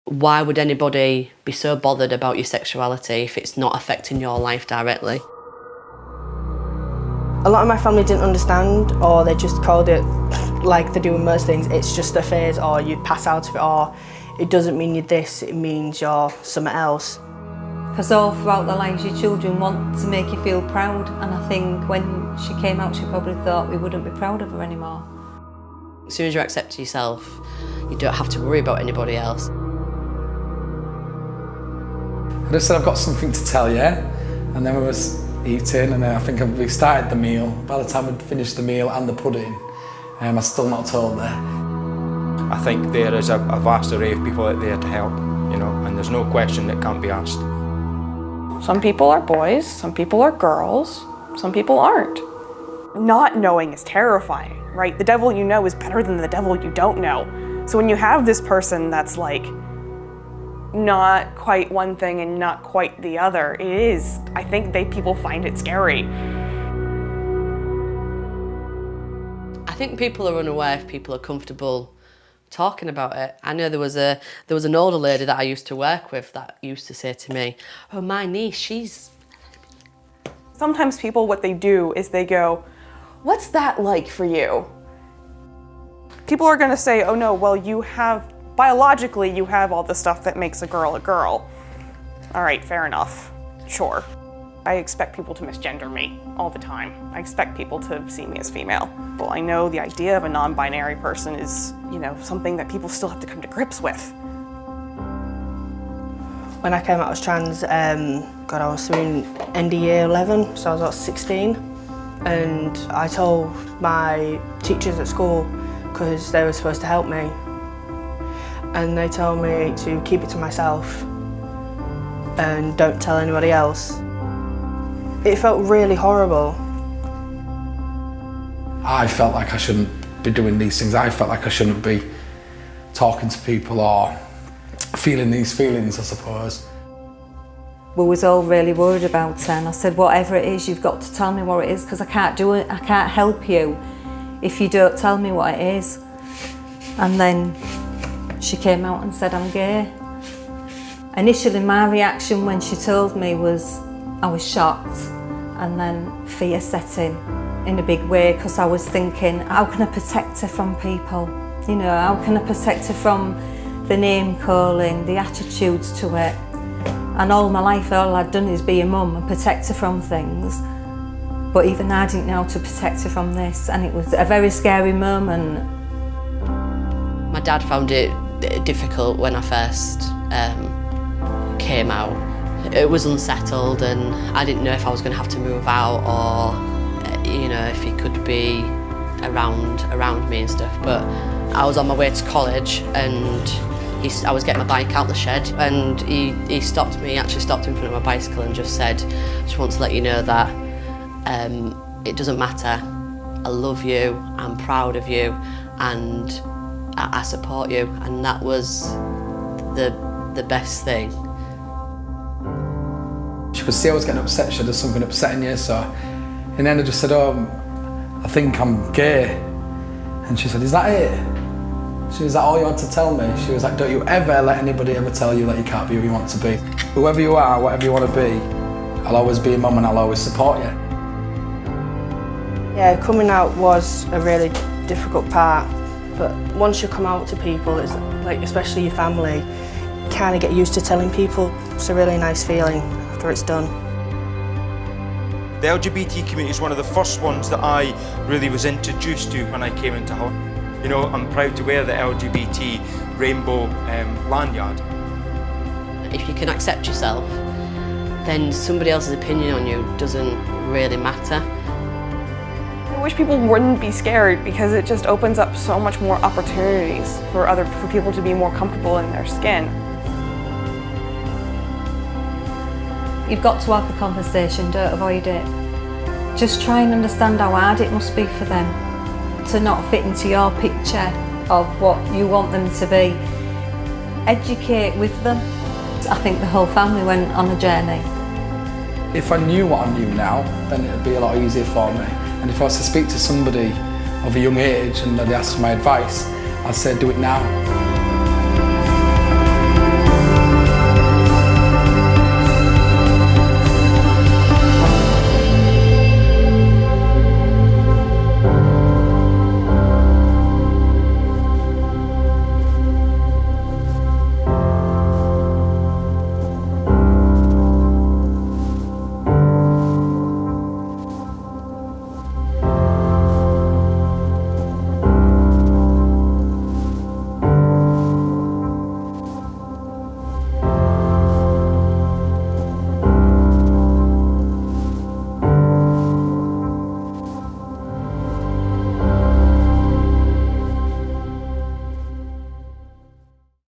Why would anybody be so bothered about your sexuality if it's not affecting your life directly? A lot of my family didn't understand, or they just called it like they do with most things. It's just a phase, or you pass out of it, or it doesn't mean you're this, it means you're something else. Because all throughout their lives your children want to make you feel proud, and I think when she came out she probably thought we wouldn't be proud of her anymore. As soon as you accept yourself, you don't have to worry about anybody else. I just said, I've got something to tell you, and then we was eating, and then I think we started the meal. By the time we'd finished the meal and the pudding, I'm still not told her. I think there is a vast array of people out there to help, and there's no question that can't be asked. Some people are boys, some people are girls, some people aren't. Not knowing is terrifying, right? The devil you know is better than the devil you don't know. So when you have this person that's like not quite one thing and not quite the other, I think people find it scary. I think people are unaware if people are comfortable talking about it. I know there was an older lady that I used to work with that used to say to me, "Oh, my niece, she's..." Sometimes people, what they do is they go, "What's that like for you?" People are gonna say, "Oh no, well biologically you have all the stuff that makes a girl a girl." All right, fair enough, sure. I expect people to misgender me all the time. I expect people to see me as female. Well, I know the idea of a non-binary person is, something that people still have to come to grips with. When I came out as trans, I was in end of year 11, so I was about 16. And I told my teachers at school, because they were supposed to help me. And they told me to keep it to myself and don't tell anybody else. It felt really horrible. I felt like I shouldn't be doing these things. I felt like I shouldn't be talking to people or feeling these feelings, I suppose. We was all really worried about her, and I said, whatever it is, you've got to tell me what it is, because I can't do it, I can't help you if you don't tell me what it is. And then she came out and said, I'm gay. Initially my reaction when she told me was, I was shocked, and then fear set in a big way, because I was thinking, how can I protect her from people? How can I protect her from the name calling, the attitudes to it? And all my life, all I'd done is be a mum and protect her from things. But even I didn't know how to protect her from this, and it was a very scary moment. My dad found it difficult when I first came out. It was unsettled, and I didn't know if I was going to have to move out or, if he could be around me and stuff. But I was on my way to college, and I was getting my bike out the shed, and he stopped me, actually stopped in front of my bicycle and just said, I just want to let you know that it doesn't matter. I love you, I'm proud of you, and I support you. And that was the best thing. She could see I was getting upset, she had something upsetting you, so in the end I just said, I think I'm gay. And she said, is that it? She was like, all you had to tell me? She was like, don't you ever let anybody ever tell you that you can't be who you want to be. Whoever you are, whatever you want to be, I'll always be a mum and I'll always support you. Yeah, coming out was a really difficult part, but once you come out to people, it's like, especially your family, you kind of get used to telling people. It's a really nice feeling after it's done. The LGBT community is one of the first ones that I really was introduced to when I came into Hull. I'm proud to wear the LGBT rainbow lanyard. If you can accept yourself, then somebody else's opinion on you doesn't really matter. I wish people wouldn't be scared, because it just opens up so much more opportunities for people to be more comfortable in their skin. You've got to have the conversation, don't avoid it. Just try and understand how hard it must be for them to not fit into your picture of what you want them to be. Educate with them. I think the whole family went on a journey. If I knew what I knew now, then it would be a lot easier for me. And if I was to speak to somebody of a young age and they asked for my advice, I'd say do it now.